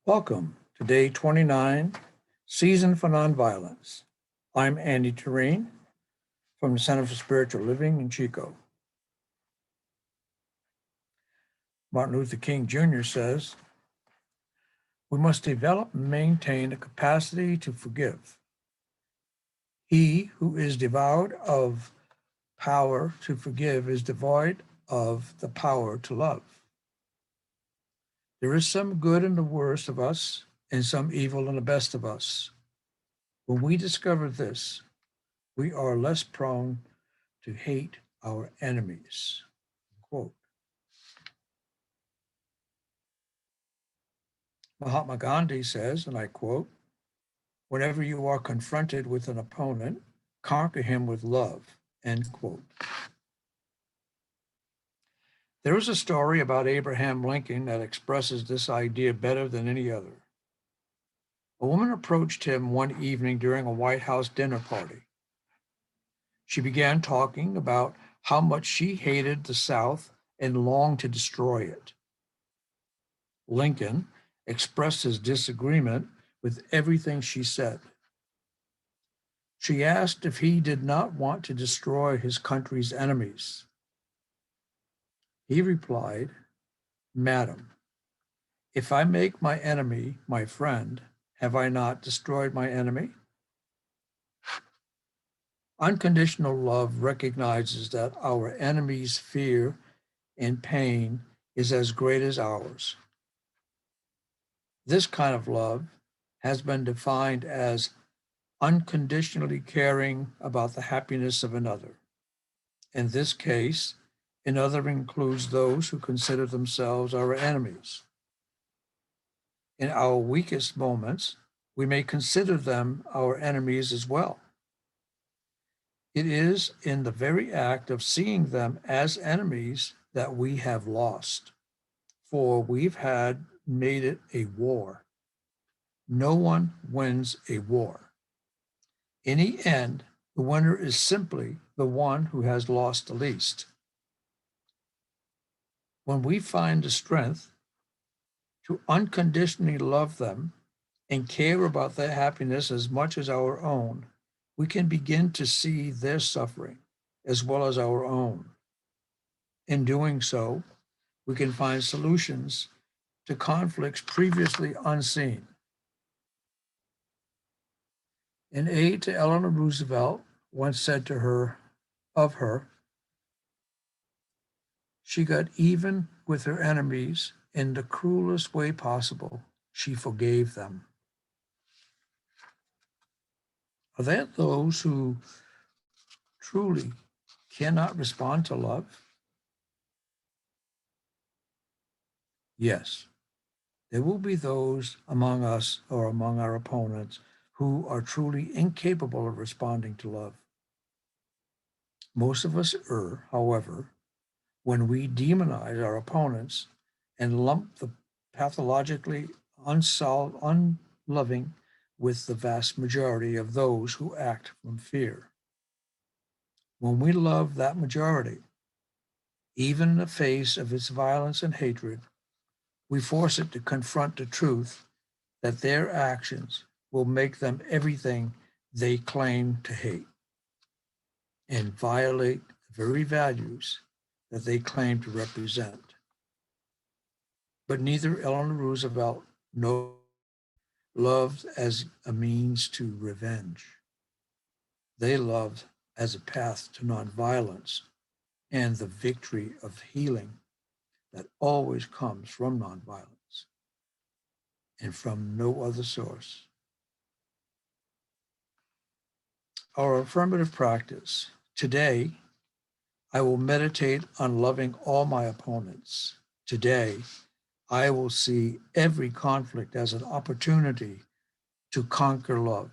Welcome to day 29, Season for Nonviolence. I'm Andy Turenne from the Center for Spiritual Living in Chico. Martin Luther King Jr. says, "We must develop and maintain a capacity to forgive. He who is devoid of power to forgive is devoid of the power to love. There is some good in the worst of us and some evil in the best of us. When we discover this, we are less prone to hate our enemies." Quote. Mahatma Gandhi says, and I quote, "Whenever you are confronted with an opponent, conquer him with love," end quote. There is a story about Abraham Lincoln that expresses this idea better than any other. A woman approached him one evening during a White House dinner party. She began talking about how much she hated the South and longed to destroy it. Lincoln expressed his disagreement with everything she said. She asked if he did not want to destroy his country's enemies. He replied, "Madam, if I make my enemy my friend, have I not destroyed my enemy?" Unconditional love recognizes that our enemy's fear and pain is as great as ours. This kind of love has been defined as unconditionally caring about the happiness of another. In this case, another includes those who consider themselves our enemies. In our weakest moments, we may consider them our enemies as well. It is in the very act of seeing them as enemies that we have lost, for we've had made it a war. No one wins a war. In the end, the winner is simply the one who has lost the least. When we find the strength to unconditionally love them and care about their happiness as much as our own, we can begin to see their suffering as well as our own. In doing so, we can find solutions to conflicts previously unseen. An aide to Eleanor Roosevelt once said to her, of her, "She got even with her enemies in the cruelest way possible. She forgave them." Are there those who truly cannot respond to love? Yes. There will be those among us or among our opponents who are truly incapable of responding to love. Most of us err, however, when we demonize our opponents and lump the pathologically unloving with the vast majority of those who act from fear. When we love that majority, even in the face of its violence and hatred, we force it to confront the truth that their actions will make them everything they claim to hate and violate the very values that they claim to represent. But neither Eleanor Roosevelt nor loved as a means to revenge. They loved as a path to nonviolence and the victory of healing that always comes from nonviolence and from no other source. Our affirmative practice. Today, I will meditate on loving all my opponents. Today, I will see every conflict as an opportunity to conquer love.